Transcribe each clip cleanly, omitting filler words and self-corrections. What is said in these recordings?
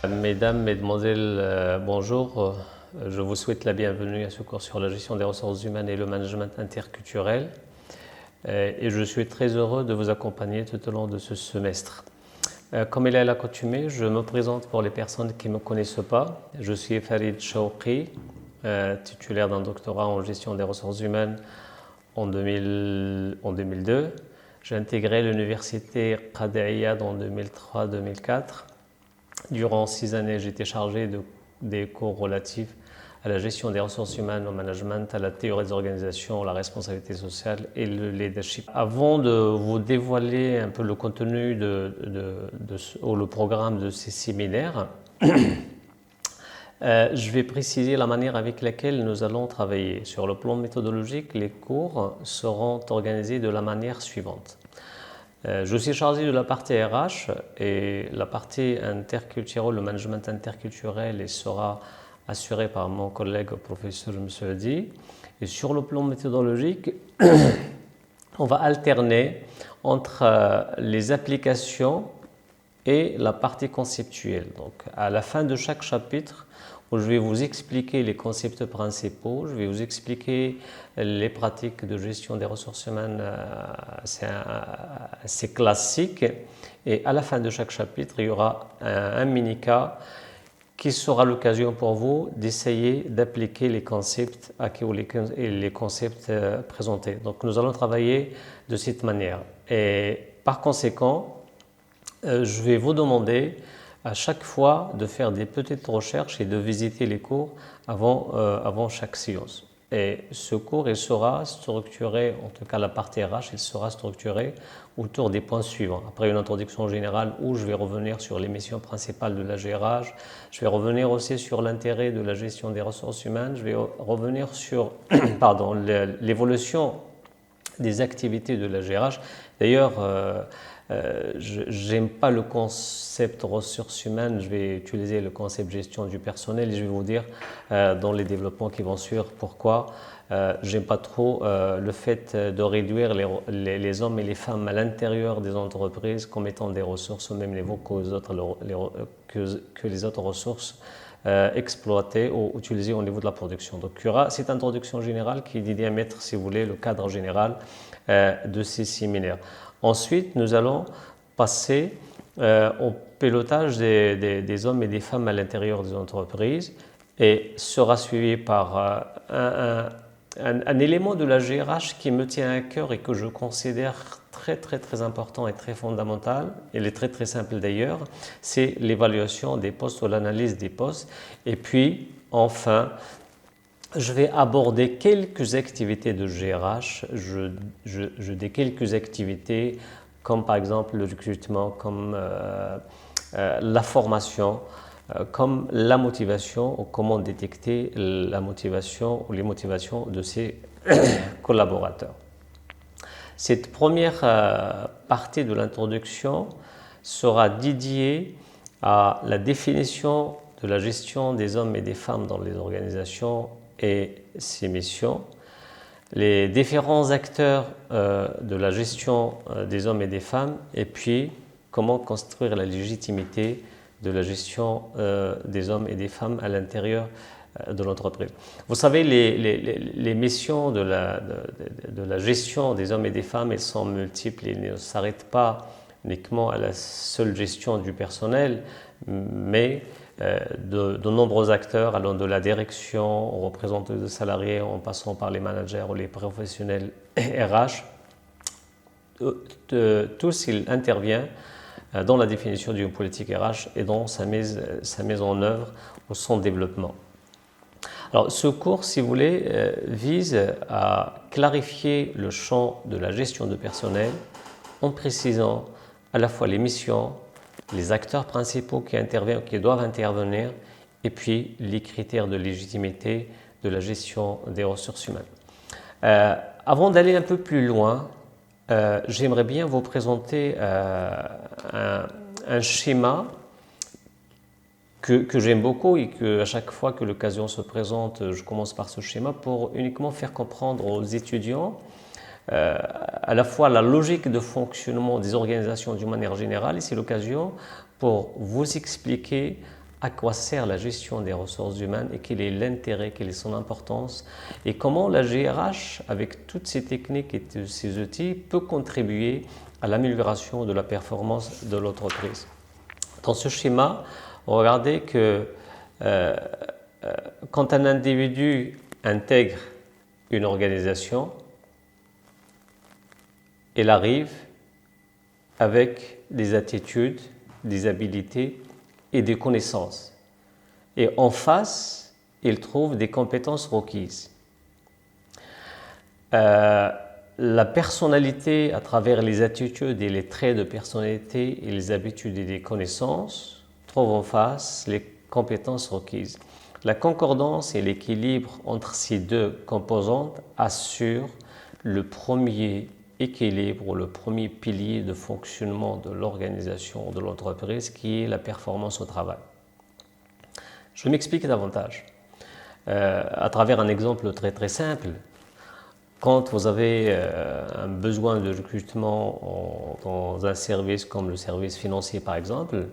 Mesdames, Mesdemoiselles, bonjour. Je vous souhaite la bienvenue à ce cours sur la gestion des ressources humaines et le management interculturel. Et je suis très heureux de vous accompagner tout au long de ce semestre. Comme il est l'accoutumée, je me présente pour les personnes qui ne me connaissent pas. Je suis Farid Chouqui, titulaire d'un doctorat en gestion des ressources humaines en 2002. J'ai intégré l'université Qadiyad en 2003-2004. Durant 6 années, j'étais chargé des cours relatifs à la gestion des ressources humaines, au management, à la théorie des organisations, la responsabilité sociale et le leadership. Avant de vous dévoiler un peu le contenu ou le programme de ces séminaires, je vais préciser la manière avec laquelle nous allons travailler. Sur le plan méthodologique, les cours seront organisés de la manière suivante. Je suis chargé de la partie RH et la partie interculturelle, le management interculturel, il sera assuré par mon collègue professeur Msudi. Et sur le plan méthodologique, on va alterner entre les applications et la partie conceptuelle. Donc, à la fin de chaque chapitre, où je vais vous expliquer les concepts principaux, je vais vous expliquer les pratiques de gestion des ressources humaines assez classiques. Et à la fin de chaque chapitre, il y aura un mini-cas qui sera l'occasion pour vous d'essayer d'appliquer les concepts acquis ou les concepts présentés. Donc, nous allons travailler de cette manière. Et par conséquent, je vais vous demander à chaque fois de faire des petites recherches et de visiter les cours avant chaque séance. Et ce cours, il sera structuré, en tout cas la partie RH, il sera structuré autour des points suivants. Après une introduction générale où je vais revenir sur les missions principales de la GRH, je vais revenir aussi sur l'intérêt de la gestion des ressources humaines, je vais revenir sur l'évolution des activités de la GRH. D'ailleurs, j'aime pas le concept ressources humaines, je vais utiliser le concept gestion du personnel et je vais vous dire dans les développements qui vont suivre pourquoi j'aime pas trop le fait de réduire les hommes et les femmes à l'intérieur des entreprises comme étant des ressources au même niveau que les autres ressources exploitées ou utilisées au niveau de la production. Donc il y aura cette introduction générale qui est dédiée à mettre, si vous voulez, le cadre général de ces séminaires. Ensuite, nous allons passer au pilotage des hommes et des femmes à l'intérieur des entreprises et sera suivi par un élément de la GRH qui me tient à cœur et que je considère très important et très fondamental. Il est très simple d'ailleurs, c'est l'évaluation des postes ou l'analyse des postes. Et puis, enfin, je vais aborder quelques activités de GRH, je dis quelques activités comme par exemple le recrutement, comme la formation, comme la motivation ou comment détecter la motivation ou les motivations de ses collaborateurs. Cette première partie de l'introduction sera dédiée à la définition de la gestion des hommes et des femmes dans les organisations et ses missions, les différents acteurs de la gestion des hommes et des femmes, et puis comment construire la légitimité de la gestion des hommes et des femmes à l'intérieur de l'entreprise. Vous savez, les missions de la gestion des hommes et des femmes, elles sont multiples, elles ne s'arrêtent pas uniquement à la seule gestion du personnel, mais de nombreux acteurs allant de la direction aux représentants de salariés en passant par les managers ou les professionnels RH. Tous ils interviennent dans la définition d'une politique RH et dans sa mise en œuvre ou son développement. Alors ce cours, si vous voulez, vise à clarifier le champ de la gestion de personnel en précisant à la fois les missions, les acteurs principaux qui doivent intervenir et puis les critères de légitimité de la gestion des ressources humaines. Avant d'aller un peu plus loin, j'aimerais bien vous présenter un schéma que j'aime beaucoup et qu'à chaque fois que l'occasion se présente, je commence par ce schéma pour uniquement faire comprendre aux étudiants à la fois la logique de fonctionnement des organisations d'une manière générale et c'est l'occasion pour vous expliquer à quoi sert la gestion des ressources humaines et quel est l'intérêt, quelle est son importance et comment la GRH, avec toutes ces techniques et tous ces outils, peut contribuer à l'amélioration de la performance de l'entreprise. Dans ce schéma, regardez que quand un individu intègre une organisation, il arrive avec des attitudes, des habilités et des connaissances. Et en face, il trouve des compétences requises. La personnalité, à travers les attitudes et les traits de personnalité et les habitudes et les connaissances, trouve en face les compétences requises. La concordance et l'équilibre entre ces deux composantes assurent le premier équilibre ou le premier pilier de fonctionnement de l'organisation de l'entreprise qui est la performance au travail. Je m'explique davantage à travers un exemple très simple. Quand vous avez un besoin de recrutement dans un service comme le service financier par exemple,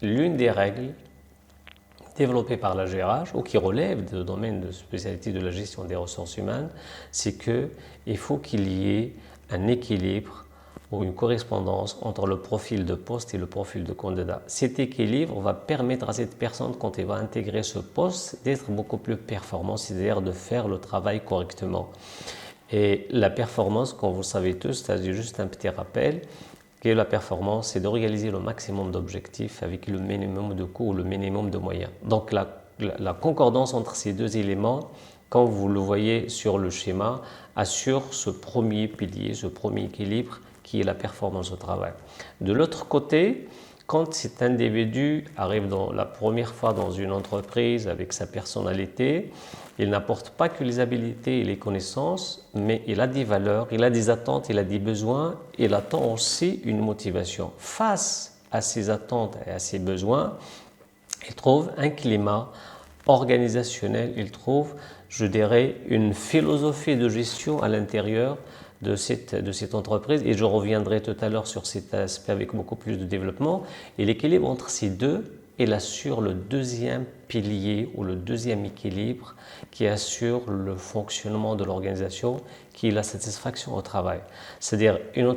l'une des règles développées par la GRH ou qui relève du domaine de spécialité de la gestion des ressources humaines, c'est qu'il faut qu'il y ait un équilibre ou une correspondance entre le profil de poste et le profil de candidat. Cet équilibre va permettre à cette personne, quand elle va intégrer ce poste, d'être beaucoup plus performante, c'est-à-dire de faire le travail correctement. Et la performance, comme vous le savez tous, c'est juste un petit rappel, que la performance, c'est de réaliser le maximum d'objectifs avec le minimum de coûts ou le minimum de moyens. Donc la concordance entre ces deux éléments, quand vous le voyez sur le schéma, assure ce premier pilier, ce premier équilibre qui est la performance au travail. De l'autre côté, quand cet individu arrive la première fois dans une entreprise avec sa personnalité, il n'apporte pas que les habilités et les connaissances, mais il a des valeurs, il a des attentes, il a des besoins, il attend aussi une motivation. Face à ces attentes et à ces besoins, il trouve un climat organisationnel, il trouve, je dirais, une philosophie de gestion à l'intérieur de cette entreprise, et je reviendrai tout à l'heure sur cet aspect avec beaucoup plus de développement. Et l'équilibre entre ces deux, il assure le deuxième pilier ou le deuxième équilibre qui assure le fonctionnement de l'organisation, qui est la satisfaction au travail. C'est-à-dire une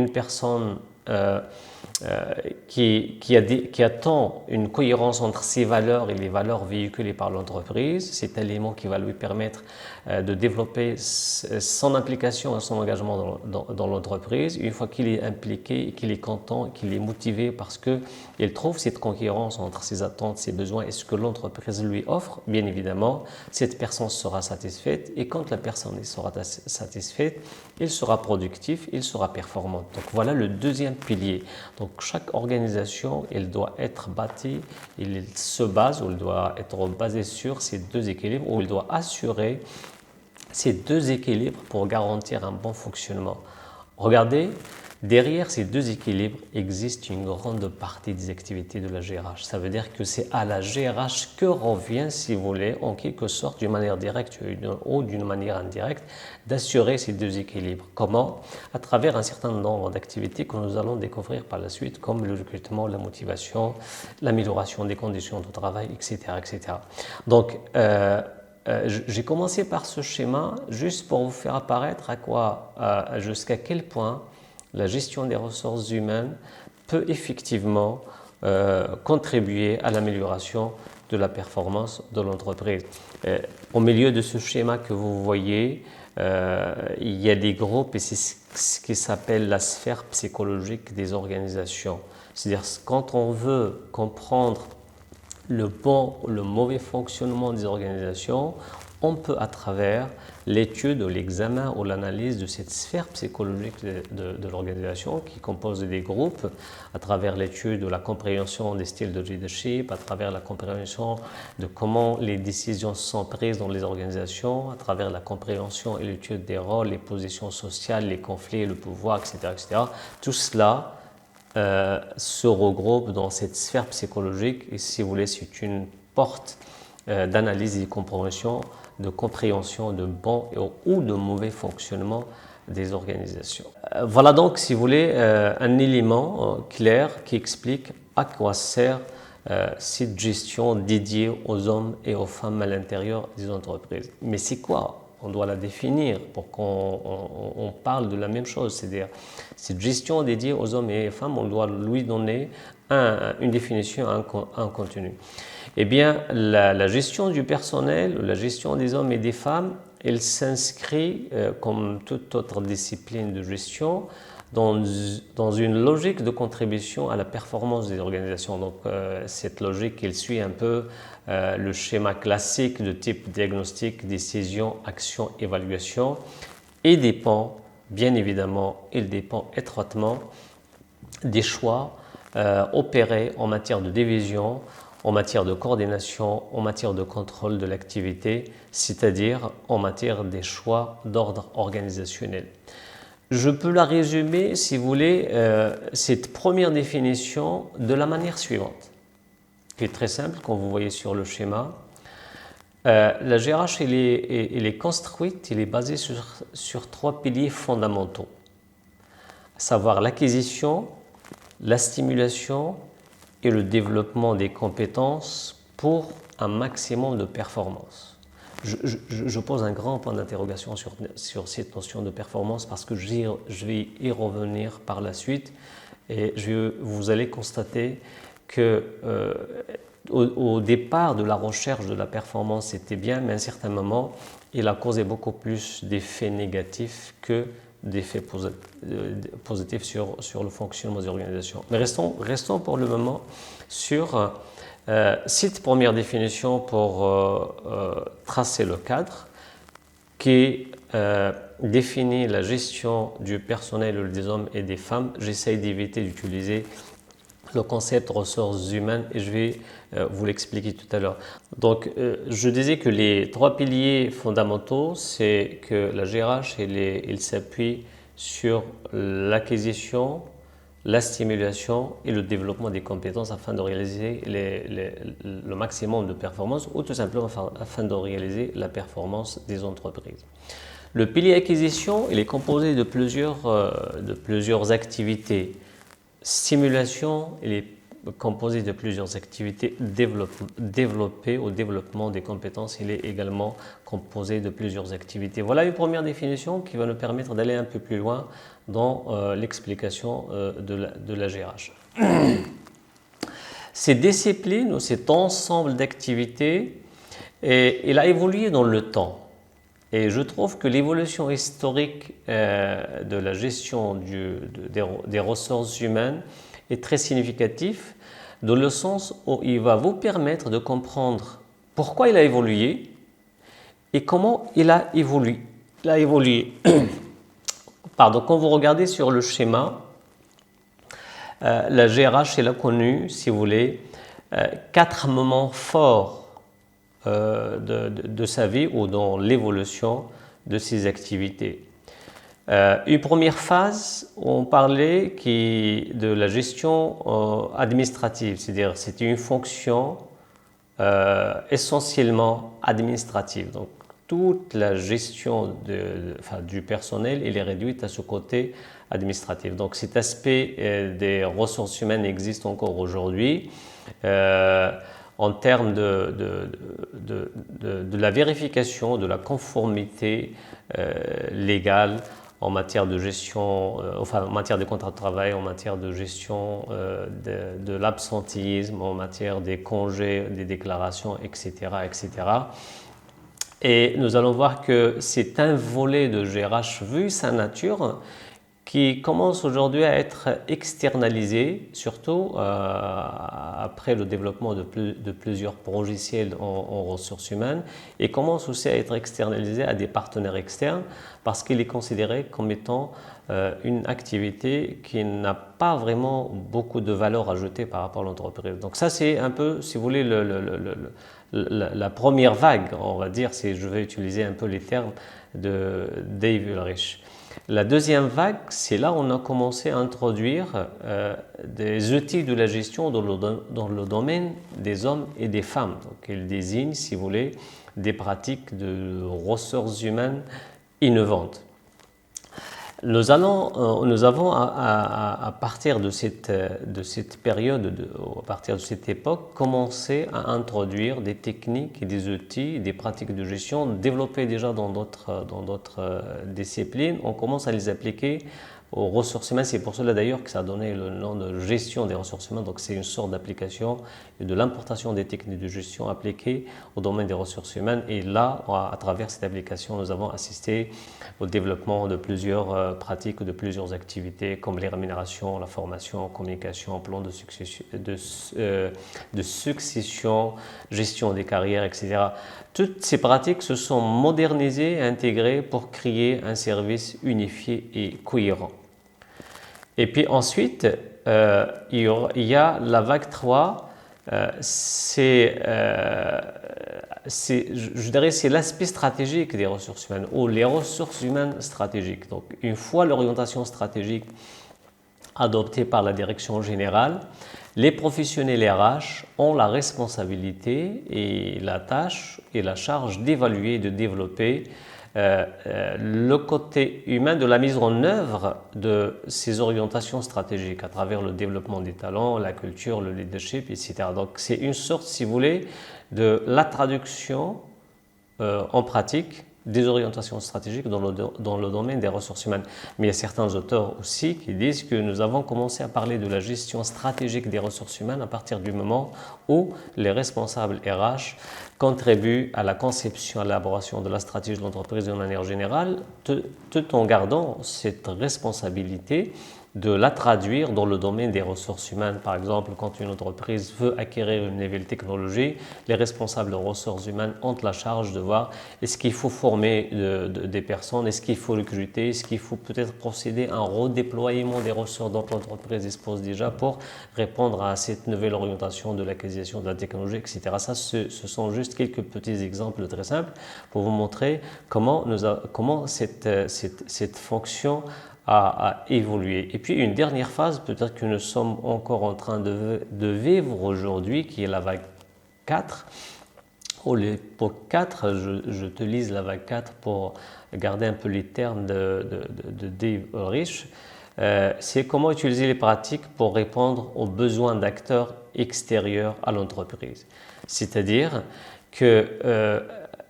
personne qui attend une cohérence entre ses valeurs et les valeurs véhiculées par l'entreprise, cet élément qui va lui permettre de développer son implication et son engagement dans l'entreprise. Une fois qu'il est impliqué, qu'il est content, qu'il est motivé parce qu'il trouve cette cohérence entre ses attentes, ses besoins et ce que l'entreprise lui offre, bien évidemment, cette personne sera satisfaite, et quand la personne sera satisfaite, il sera productif, il sera performant. Donc voilà le deuxième pilier. Donc chaque organisation, elle doit être bâtie, il se base ou elle doit être basée sur ces deux équilibres, ou elle doit assurer ces deux équilibres pour garantir un bon fonctionnement. Regardez, derrière ces deux équilibres existe une grande partie des activités de la GRH. Ça veut dire que c'est à la GRH que revient, si vous voulez, en quelque sorte, d'une manière directe ou d'une manière indirecte, d'assurer ces deux équilibres. Comment? À travers un certain nombre d'activités que nous allons découvrir par la suite, comme le recrutement, la motivation, l'amélioration des conditions de travail, etc. etc. Donc, j'ai commencé par ce schéma juste pour vous faire apparaître jusqu'à quel point la gestion des ressources humaines peut effectivement contribuer à l'amélioration de la performance de l'entreprise. Au milieu de ce schéma que vous voyez, il y a des groupes, et c'est ce qui s'appelle la sphère psychologique des organisations. C'est-à-dire quand on veut comprendre le bon ou le mauvais fonctionnement des organisations, on peut, à travers l'étude ou l'examen ou l'analyse de cette sphère psychologique de l'organisation qui compose des groupes, à travers l'étude ou la compréhension des styles de leadership, à travers la compréhension de comment les décisions sont prises dans les organisations, à travers la compréhension et l'étude des rôles, les positions sociales, les conflits, le pouvoir, etc. etc. Tout cela se regroupe dans cette sphère psychologique, et si vous voulez, c'est une porte d'analyse et de compréhension de bon ou de mauvais fonctionnement des organisations. Voilà donc, si vous voulez, un élément clair qui explique à quoi sert cette gestion dédiée aux hommes et aux femmes à l'intérieur des entreprises. Mais c'est quoi? On doit la définir pour qu'on parle de la même chose, c'est-à-dire cette gestion dédiée aux hommes et aux femmes, on doit lui donner une définition, un contenu. Eh bien, la gestion du personnel, la gestion des hommes et des femmes, elle s'inscrit, comme toute autre discipline de gestion, dans une logique de contribution à la performance des organisations. Donc, cette logique, elle suit un peu le schéma classique de type diagnostic, décision, action, évaluation, et dépend, bien évidemment, il dépend étroitement des choix opérés en matière de division, en matière de coordination, en matière de contrôle de l'activité, c'est-à-dire en matière des choix d'ordre organisationnel. Je peux la résumer, si vous voulez, cette première définition de la manière suivante, qui est très simple, comme vous voyez sur le schéma. La GRH, elle est construite, elle est basée sur 3 piliers fondamentaux, à savoir l'acquisition, la stimulation et le développement des compétences pour un maximum de performance. Je pose un grand point d'interrogation sur cette notion de performance parce que je vais y revenir par la suite et vous allez constater que au départ de la recherche de la performance c'était bien, mais à un certain moment il a causé beaucoup plus d'effets négatifs que d'effets positifs sur le fonctionnement des organisations. Mais restons pour le moment sur cette première définition pour tracer le cadre qui définit la gestion du personnel des hommes et des femmes. J'essaye d'éviter d'utiliser le concept ressources humaines et je vais vous l'expliquer tout à l'heure. Donc, je disais que les 3 piliers fondamentaux, c'est que la GRH, il s'appuie sur l'acquisition, la stimulation et le développement des compétences afin de réaliser le maximum de performance ou tout simplement afin de réaliser la performance des entreprises. Le pilier acquisition, il est composé de plusieurs activités. Stimulation, il est composé de plusieurs activités. Développer au développement des compétences, il est également composé de plusieurs activités. Voilà une première définition qui va nous permettre d'aller un peu plus loin dans l'explication de la GRH. Ces disciplines ou cet ensemble d'activités, il a évolué dans le temps. Et je trouve que l'évolution historique de la gestion des ressources humaines est très significative, dans le sens où il va vous permettre de comprendre pourquoi il a évolué et comment il a évolué. Pardon, quand vous regardez sur le schéma, la GRH elle a connu, si vous voulez, 4 moments forts de sa vie ou dans l'évolution de ses activités. Une première phase, on parlait de la gestion administrative, c'est-à-dire c'était une fonction essentiellement administrative. Donc, toute la gestion du personnel elle est réduite à ce côté administratif. Donc cet aspect des ressources humaines existe encore aujourd'hui en termes de la vérification de la conformité légale en matière de gestion, en matière de contrat de travail, en matière de gestion de l'absentéisme, en matière des congés, des déclarations, etc., etc. Et nous allons voir que c'est un volet de GRH vu sa nature qui commence aujourd'hui à être externalisé, surtout après le développement de plusieurs logiciels en ressources humaines, et commence aussi à être externalisé à des partenaires externes parce qu'il est considéré comme étant une activité qui n'a pas vraiment beaucoup de valeur ajoutée par rapport à l'entreprise. Donc ça c'est un peu, si vous voulez, la première vague, on va dire, si je vais utiliser un peu les termes de Dave Ulrich. La deuxième vague, c'est là où on a commencé à introduire des outils de la gestion dans le domaine des hommes et des femmes. Donc, il désigne, si vous voulez, des pratiques de ressources humaines innovantes. Nous avons à partir de cette période, à partir de cette époque, commencé à introduire des techniques et des outils, des pratiques de gestion développées déjà dans d'autres disciplines. On commence à les appliquer aux ressources humaines. C'est pour cela d'ailleurs que ça a donné le nom de gestion des ressources humaines. Donc c'est une sorte d'application et de l'importation des techniques de gestion appliquées au domaine des ressources humaines. Et là, à travers cette application, nous avons assisté au développement de plusieurs pratiques, de plusieurs activités comme les rémunérations, la formation, communication, plan de succession, gestion des carrières, etc. Toutes ces pratiques se sont modernisées et intégrées pour créer un service unifié et cohérent. Et puis ensuite, il y a la vague 3, je dirais c'est l'aspect stratégique des ressources humaines ou les ressources humaines stratégiques. Donc une fois l'orientation stratégique adoptée par la direction générale, les professionnels RH ont la responsabilité et la tâche et la charge d'évaluer et de développer le côté humain de la mise en œuvre de ces orientations stratégiques à travers le développement des talents, la culture, le leadership, etc. Donc c'est une sorte, si vous voulez, de la traduction en pratique des orientations stratégiques dans le domaine des ressources humaines. Mais il y a certains auteurs aussi qui disent que nous avons commencé à parler de la gestion stratégique des ressources humaines à partir du moment où les responsables RH contribuent à la conception, à l'élaboration de la stratégie de l'entreprise de manière générale, tout en gardant cette responsabilité de la traduire dans le domaine des ressources humaines. Par exemple, quand une entreprise veut acquérir une nouvelle technologie, les responsables de ressources humaines ont la charge de voir est-ce qu'il faut former des personnes, est-ce qu'il faut recruter, est-ce qu'il faut peut-être procéder à un redéploiement des ressources dont l'entreprise dispose déjà pour répondre à cette nouvelle orientation de l'acquisition de la technologie, etc. Ça, ce sont juste quelques petits exemples très simples pour vous montrer comment cette fonction a évolué. Et puis une dernière phase, peut-être que nous sommes encore en train de vivre aujourd'hui, qui est la vague 4. Pour l'époque 4, je te lise la vague 4 pour garder un peu les termes de Dave Ulrich. C'est comment utiliser les pratiques pour répondre aux besoins d'acteurs extérieurs à l'entreprise. C'est-à-dire que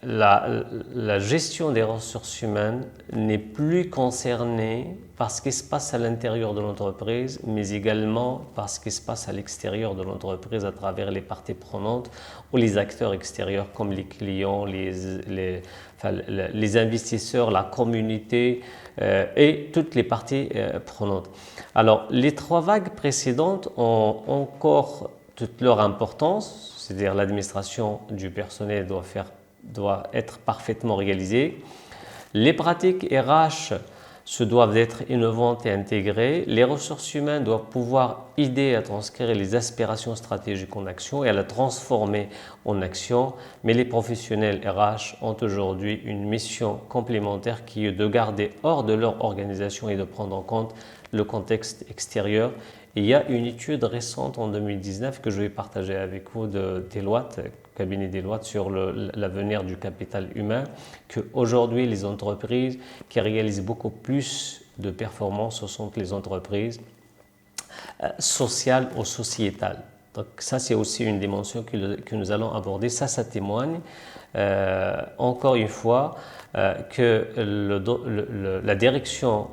la gestion des ressources humaines n'est plus concernée par ce qui se passe à l'intérieur de l'entreprise, mais également par ce qui se passe à l'extérieur de l'entreprise à travers les parties prenantes ou les acteurs extérieurs comme les clients, les investisseurs, la communauté et toutes les parties prenantes. Alors, les 3 vagues précédentes ont encore toute leur importance, c'est-à-dire l'administration du personnel doit être parfaitement réalisée. Les pratiques RH se doivent d'être innovantes et intégrées. Les ressources humaines doivent pouvoir aider à transcrire les aspirations stratégiques en action et à la transformer en action. Mais les professionnels RH ont aujourd'hui une mission complémentaire qui est de garder hors de leur organisation et de prendre en compte le contexte extérieur. Et il y a une étude récente en 2019 que je vais partager avec vous de Deloitte, cabinet Deloitte, sur l'avenir du capital humain, qu'aujourd'hui les entreprises qui réalisent beaucoup plus de performances, ce sont les entreprises sociales ou sociétales. Donc ça, c'est aussi une dimension que nous allons aborder. Ça témoigne encore une fois que la direction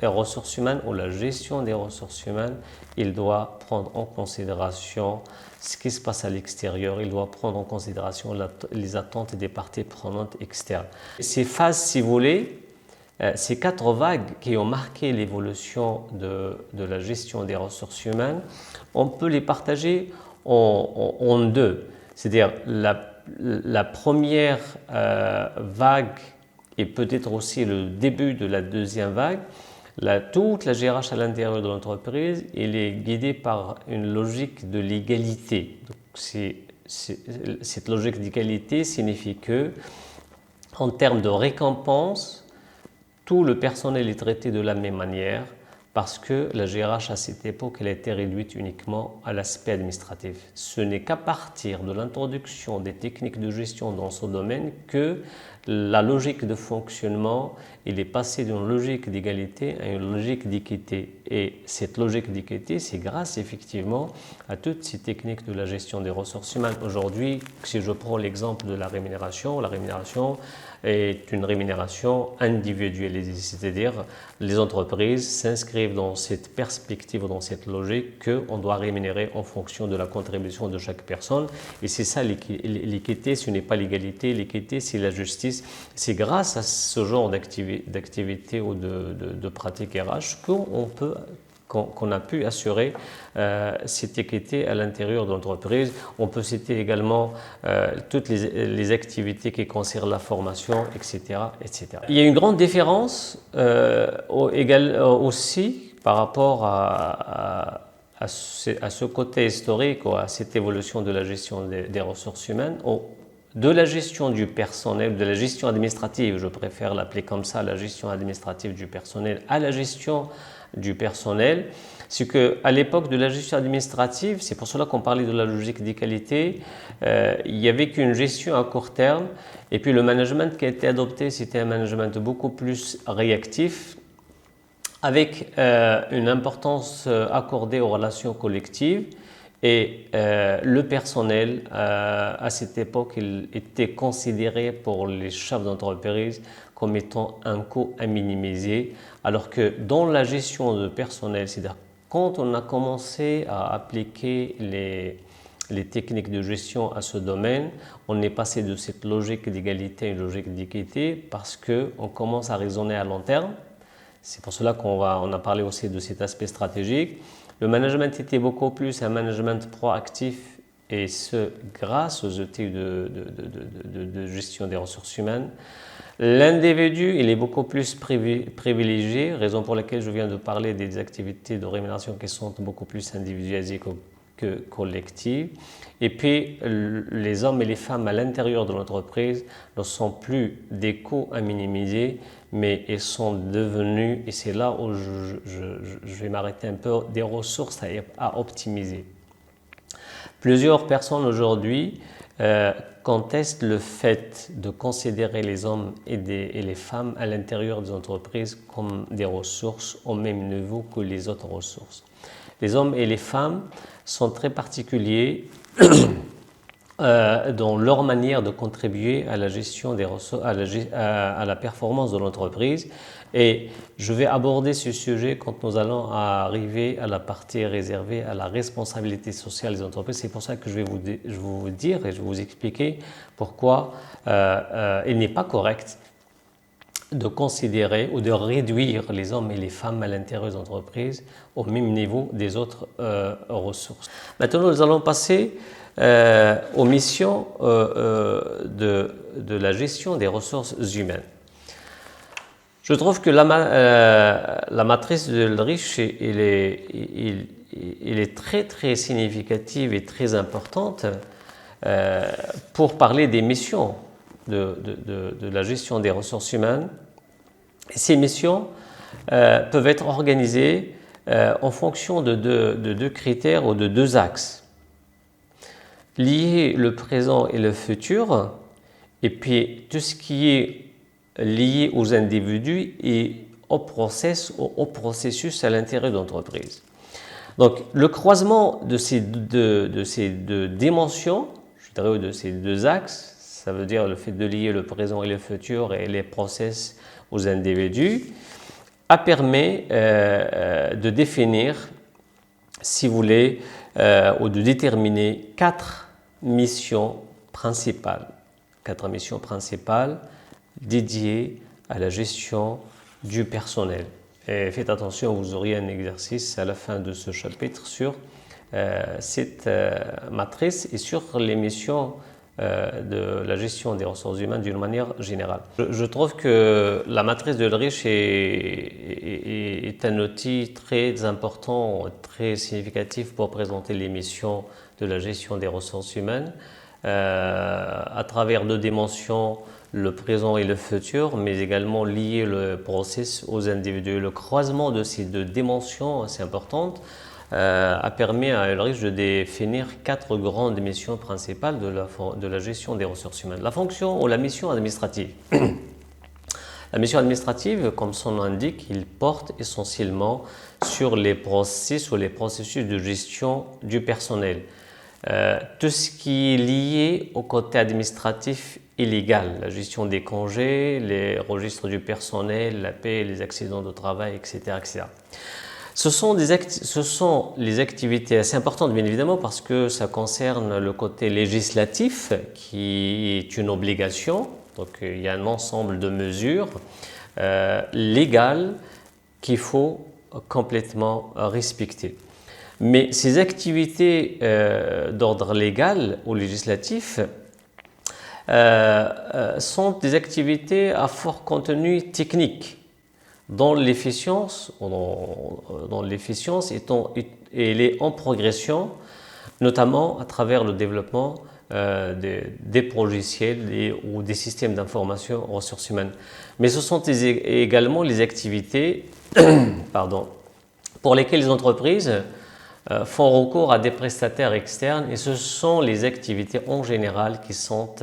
des ressources humaines ou la gestion des ressources humaines, il doit prendre en considération ce qui se passe à l'extérieur, il doit prendre en considération les attentes des parties prenantes externes. Ces phases, si vous voulez, ces 4 vagues qui ont marqué l'évolution de la gestion des ressources humaines, on peut les partager en 2. C'est-à-dire la première vague et peut-être aussi le début de la deuxième vague. Toute la GRH à l'intérieur de l'entreprise, elle est guidée par une logique de l'égalité. Cette logique d'égalité signifie que, en termes de récompense, tout le personnel est traité de la même manière parce que la GRH à cette époque, elle a été réduite uniquement à l'aspect administratif. Ce n'est qu'à partir de l'introduction des techniques de gestion dans ce domaine que la logique de fonctionnement il est passé d'une logique d'égalité à une logique d'équité. Et cette logique d'équité, c'est grâce effectivement à toutes ces techniques de la gestion des ressources humaines. Aujourd'hui, si je prends l'exemple de la rémunération est une rémunération individualisée, c'est-à-dire les entreprises s'inscrivent dans cette perspective, dans cette logique qu'on doit rémunérer en fonction de la contribution de chaque personne. Et c'est ça l'équité, ce n'est pas l'égalité, l'équité c'est la justice. C'est grâce à ce genre d'activité ou de pratiques RH qu'on a pu assurer cette équité à l'intérieur de l'entreprise. On peut citer également toutes les activités qui concernent la formation, etc., etc. Il y a une grande différence aussi par rapport à ce côté historique ou à cette évolution de la gestion des ressources humaines, de la gestion du personnel, de la gestion administrative, je préfère l'appeler comme ça, la gestion administrative du personnel, à la gestion du personnel, c'est qu'à l'époque de la gestion administrative, c'est pour cela qu'on parlait de la logique des qualités, il n'y avait qu'une gestion à court terme, et puis le management qui a été adopté, c'était un management beaucoup plus réactif, avec une importance accordée aux relations collectives. Et le personnel, à cette époque, il était considéré pour les chefs d'entreprise comme étant un coût à minimiser, alors que dans la gestion de personnel, c'est-à-dire quand on a commencé à appliquer les techniques de gestion à ce domaine, on est passé de cette logique d'égalité à une logique d'équité parce qu'on commence à raisonner à long terme. C'est pour cela qu'on a parlé aussi de cet aspect stratégique. Le management était beaucoup plus un management proactif et ce, grâce aux outils de gestion des ressources humaines. L'individu, il est beaucoup plus privilégié, raison pour laquelle je viens de parler des activités de rémunération qui sont beaucoup plus individualisées que collectives. Et puis, les hommes et les femmes à l'intérieur de l'entreprise ne sont plus des coûts à minimiser, mais ils sont devenus, et c'est là où je vais m'arrêter un peu, des ressources à optimiser. Plusieurs personnes aujourd'hui contestent le fait de considérer les hommes et les femmes à l'intérieur des entreprises comme des ressources au même niveau que les autres ressources. Les hommes et les femmes sont très particuliers dans leur manière de contribuer à la gestion des ressources, à la performance de l'entreprise. Et je vais aborder ce sujet quand nous allons arriver à la partie réservée à la responsabilité sociale des entreprises. C'est pour ça que je vais vous dire et je vais vous expliquer pourquoi il n'est pas correct de considérer ou de réduire les hommes et les femmes à l'intérieur des entreprises au même niveau des autres ressources. Maintenant, nous allons passer aux missions de la gestion des ressources humaines. Je trouve que la matrice de Ulrich elle est très très significative et très importante pour parler des missions de la gestion des ressources humaines. Ces missions peuvent être organisées en fonction de deux critères ou de deux axes. Lier le présent et le futur, et puis tout ce qui est lié aux individus et au processus à l'intérieur de l'entreprise. Donc, le croisement de ces deux dimensions, je dirais de ces deux axes, ça veut dire le fait de lier le présent et le futur et les process aux individus, a permis de définir, si vous voulez, ou de déterminer quatre missions principales dédiées à la gestion du personnel. Et faites attention, vous aurez un exercice à la fin de ce chapitre sur cette matrice et sur les missions de la gestion des ressources humaines d'une manière générale. Je trouve que la matrice de Ulrich est un outil très important, très significatif pour présenter les missions de la gestion des ressources humaines à travers deux dimensions, le présent et le futur, mais également lier le process aux individus. Le croisement de ces deux dimensions assez importantes a permis à Ulrich de définir quatre grandes missions principales de la gestion des ressources humaines. La fonction ou la mission administrative. La mission administrative, comme son nom l'indique, il porte essentiellement sur les processus ou les processus de gestion du personnel. Tout ce qui est lié au côté administratif et légal, la gestion des congés, les registres du personnel, la paie, les accidents de travail, etc. etc. Ce sont les activités assez importantes, bien évidemment, parce que ça concerne le côté législatif, qui est une obligation. Donc, il y a un ensemble de mesures légales qu'il faut complètement respecter. Mais ces activités d'ordre légal ou législatif sont des activités à fort contenu technique, dont l'efficience elle est en progression, notamment à travers le développement des logiciels ou des systèmes d'information en ressources humaines. Mais ce sont également les activités pour lesquelles les entreprises font recours à des prestataires externes, et ce sont les activités en général qui sont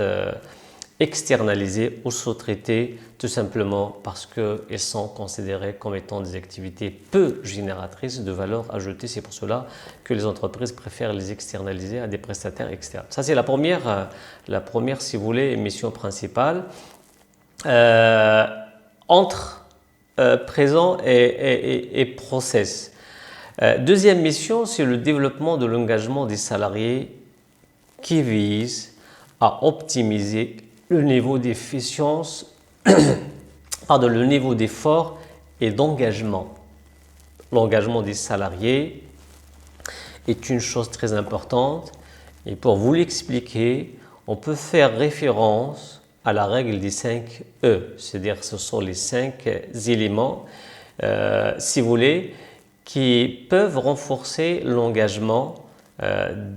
externalisées ou sous-traitées, tout simplement parce qu'elles sont considérées comme étant des activités peu génératrices de valeur ajoutée. C'est pour cela que les entreprises préfèrent les externaliser à des prestataires externes. Ça, c'est la première, si vous voulez, mission principale. Entre présent et process. Deuxième mission, c'est le développement de l'engagement des salariés qui vise à optimiser le niveau d'efficience, le niveau d'effort et d'engagement. L'engagement des salariés est une chose très importante, et pour vous l'expliquer, on peut faire référence à la règle des 5 E, c'est-à-dire ce sont les 5 éléments, si vous voulez, qui peuvent renforcer l'engagement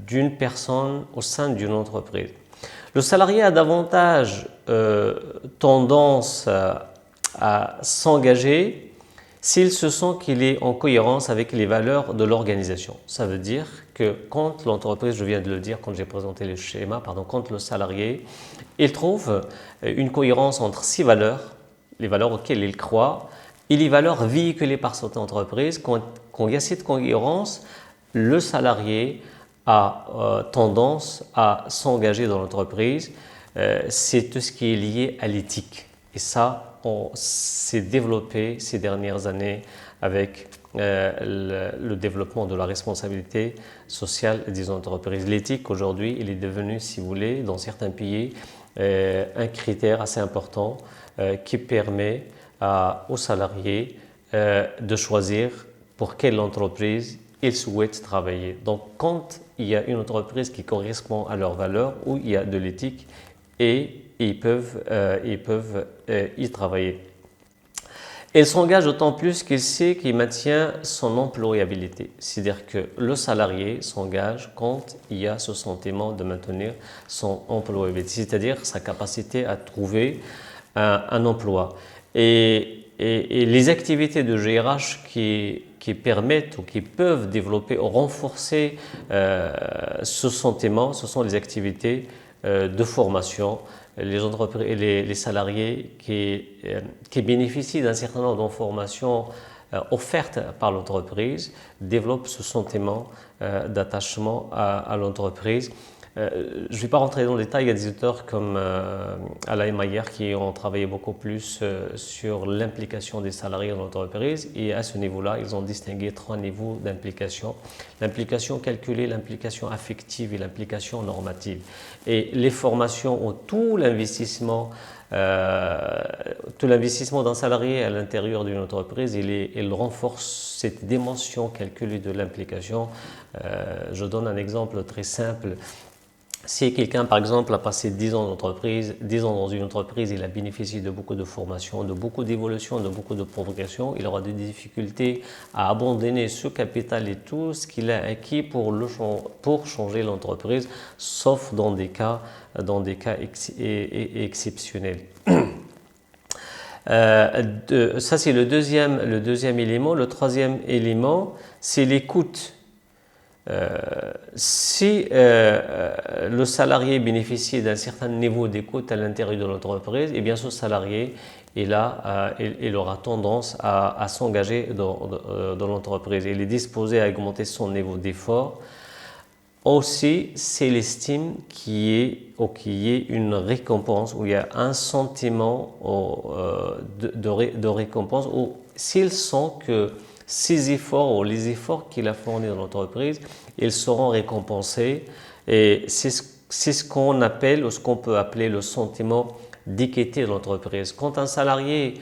d'une personne au sein d'une entreprise. Le salarié a davantage tendance à s'engager s'il se sent qu'il est en cohérence avec les valeurs de l'organisation. Ça veut dire que quand l'entreprise, je viens de le dire quand j'ai présenté le schéma, quand le salarié, il trouve une cohérence entre 6 valeurs, les valeurs auxquelles il croit, et les valeurs véhiculées par cette entreprise. Quand il y a cette cohérence, le salarié a tendance à s'engager dans l'entreprise. C'est tout ce qui est lié à l'éthique. Et ça, on s'est développé ces dernières années avec le développement de la responsabilité sociale des entreprises. L'éthique, aujourd'hui, il est devenu, si vous voulez, dans certains pays, un critère assez important qui permet aux salariés de choisir pour quelle entreprise ils souhaitent travailler. Donc, quand il y a une entreprise qui correspond à leurs valeurs, où il y a de l'éthique, et ils peuvent y travailler. Il s'engage d'autant plus qu'il sait qu'il maintient son employabilité. C'est-à-dire que le salarié s'engage quand il y a ce sentiment de maintenir son employabilité, c'est-à-dire sa capacité à trouver un emploi. Et les activités de GRH qui permettent ou qui peuvent développer ou renforcer ce sentiment, ce sont les activités de formation. Les salariés qui bénéficient d'un certain nombre d'informations offertes par l'entreprise développent ce sentiment d'attachement à l'entreprise. Je ne vais pas rentrer dans le détail, il y a des auteurs comme Alain et Mayer qui ont travaillé beaucoup plus sur l'implication des salariés dans l'entreprise, et à ce niveau-là, ils ont distingué 3 niveaux d'implication. L'implication calculée, l'implication affective et l'implication normative. Et les formations ont tout l'investissement d'un salarié à l'intérieur d'une entreprise, il renforce cette dimension calculée de l'implication. Je donne un exemple très simple. Si quelqu'un, par exemple, a passé 10 ans dans une entreprise, il a bénéficié de beaucoup de formations, de beaucoup d'évolutions, de beaucoup de progression, il aura des difficultés à abandonner ce capital et tout ce qu'il a acquis pour changer l'entreprise, sauf dans des cas exceptionnels. Ça, c'est le deuxième élément. Le troisième élément, c'est l'écoute. Si le salarié bénéficie d'un certain niveau d'écoute à l'intérieur de l'entreprise, eh bien ce salarié il aura tendance à s'engager dans l'entreprise. Il est disposé à augmenter son niveau d'effort. Aussi, c'est l'estime qui est une récompense, où il y a un sentiment de récompense, où s'ils sentent que ses efforts ou les efforts qu'il a fournis dans l'entreprise, ils seront récompensés. Et c'est ce qu'on appelle, ou ce qu'on peut appeler le sentiment d'équité de l'entreprise. Quand un salarié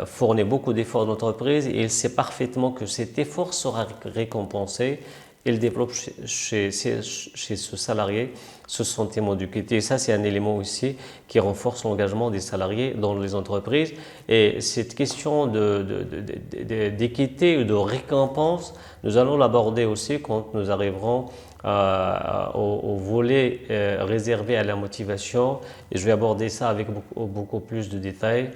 fournit beaucoup d'efforts dans l'entreprise et il sait parfaitement que cet effort sera récompensé, il développe chez ce salarié ce sentiment d'équité. Et ça, c'est un élément aussi qui renforce l'engagement des salariés dans les entreprises. Et cette question d'équité ou de récompense, nous allons l'aborder aussi quand nous arriverons au volet réservé à la motivation. Et je vais aborder ça avec beaucoup plus de détails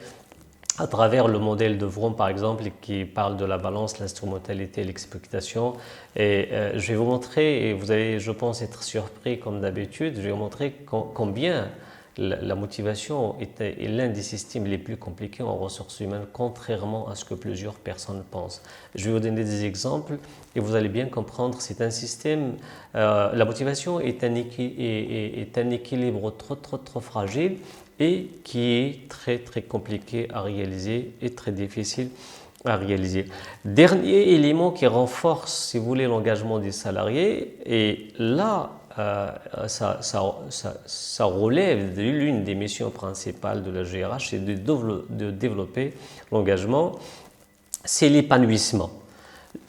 à travers le modèle de Vroom, par exemple, qui parle de la balance, l'instrumentalité et l'expectation. Et je vais vous montrer, et vous allez, je pense, être surpris comme d'habitude, je vais vous montrer combien la motivation est l'un des systèmes les plus compliqués en ressources humaines, contrairement à ce que plusieurs personnes pensent. Je vais vous donner des exemples et vous allez bien comprendre. C'est un système, la motivation est un équilibre trop fragile et qui est très compliqué à réaliser et très difficile à réaliser. Dernier élément qui renforce, si vous voulez, l'engagement des salariés, et là, ça relève de l'une des missions principales de la GRH, c'est de développer l'engagement, c'est l'épanouissement.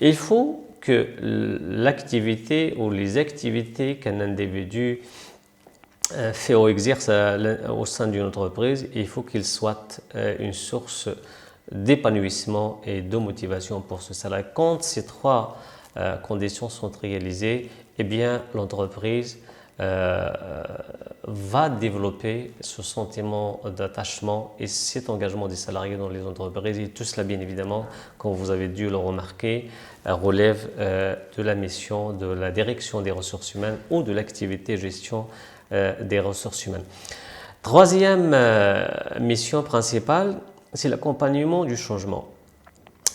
Il faut que l'activité ou les activités qu'un individu fait ou exerce au sein d'une entreprise, il faut qu'il soit une source d'épanouissement et de motivation pour ce salarié. Quand ces trois conditions sont réalisées, eh bien l'entreprise va développer ce sentiment d'attachement et cet engagement des salariés dans les entreprises. Et tout cela, bien évidemment, comme vous avez dû le remarquer, relève de la mission de la direction des ressources humaines ou de l'activité gestion des ressources humaines. Troisième mission principale, c'est l'accompagnement du changement.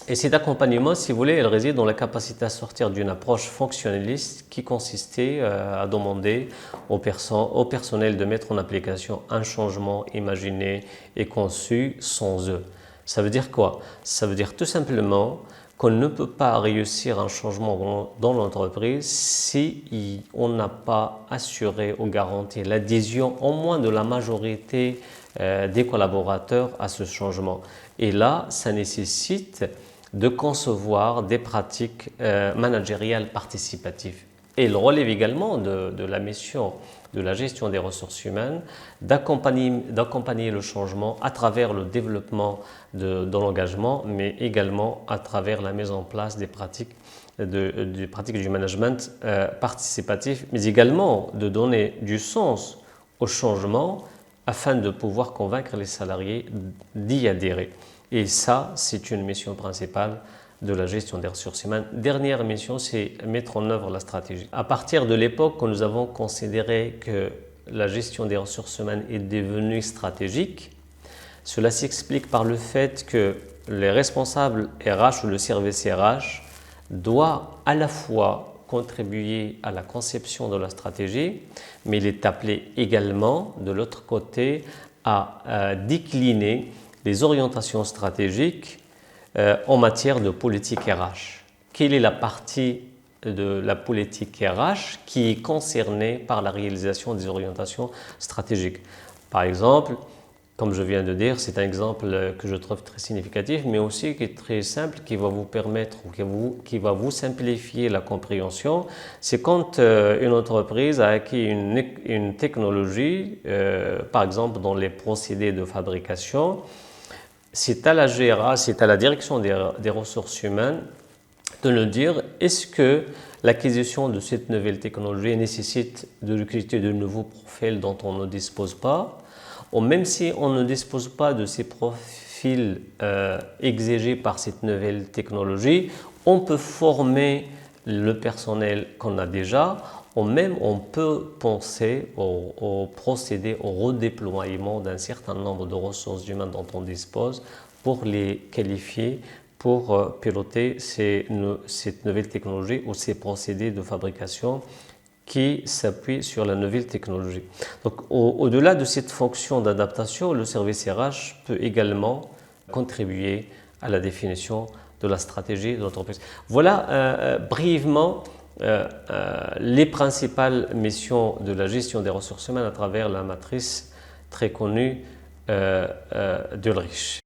Et cet accompagnement, si vous voulez, elle réside dans la capacité à sortir d'une approche fonctionnaliste qui consistait à demander au personnel de mettre en application un changement imaginé et conçu sans eux. Ça veut dire quoi? Ça veut dire tout simplement qu'on ne peut pas réussir un changement dans l'entreprise si on n'a pas assuré ou garanti l'adhésion au moins de la majorité des collaborateurs à ce changement. Et là, ça nécessite de concevoir des pratiques managériales participatives. Et il relève également de la mission de la gestion des ressources humaines d'accompagner le changement à travers le développement de l'engagement, mais également à travers la mise en place des pratiques du management participatif, mais également de donner du sens au changement afin de pouvoir convaincre les salariés d'y adhérer. Et ça, c'est une mission principale de la gestion des ressources humaines. Dernière mission, c'est mettre en œuvre la stratégie. À partir de l'époque où nous avons considéré que la gestion des ressources humaines est devenue stratégique, cela s'explique par le fait que les responsables RH ou le service RH doit à la fois contribuer à la conception de la stratégie, mais il est appelé également, de l'autre côté, à décliner les orientations stratégiques en matière de politique RH. Quelle est la partie de la politique RH qui est concernée par la réalisation des orientations stratégiques? Par exemple, comme je viens de dire, c'est un exemple que je trouve très significatif, mais aussi qui est très simple, qui va vous permettre ou qui va vous simplifier la compréhension. C'est quand une entreprise a acquis une technologie, par exemple dans les procédés de fabrication. C'est à la GRA, c'est à la direction des ressources humaines de nous dire est-ce que l'acquisition de cette nouvelle technologie nécessite de recruter de nouveaux profils dont on ne dispose pas, ou même si on ne dispose pas de ces profils exigés par cette nouvelle technologie, on peut former le personnel qu'on a déjà, ou même on peut penser au procéder au redéploiement d'un certain nombre de ressources humaines dont on dispose pour les qualifier, pour piloter cette nouvelle technologie ou ces procédés de fabrication qui s'appuient sur la nouvelle technologie. Donc, au-delà de cette fonction d'adaptation, le service RH peut également contribuer à la définition de la stratégie de l'entreprise. Voilà brièvement les principales missions de la gestion des ressources humaines à travers la matrice très connue d'Ulrich.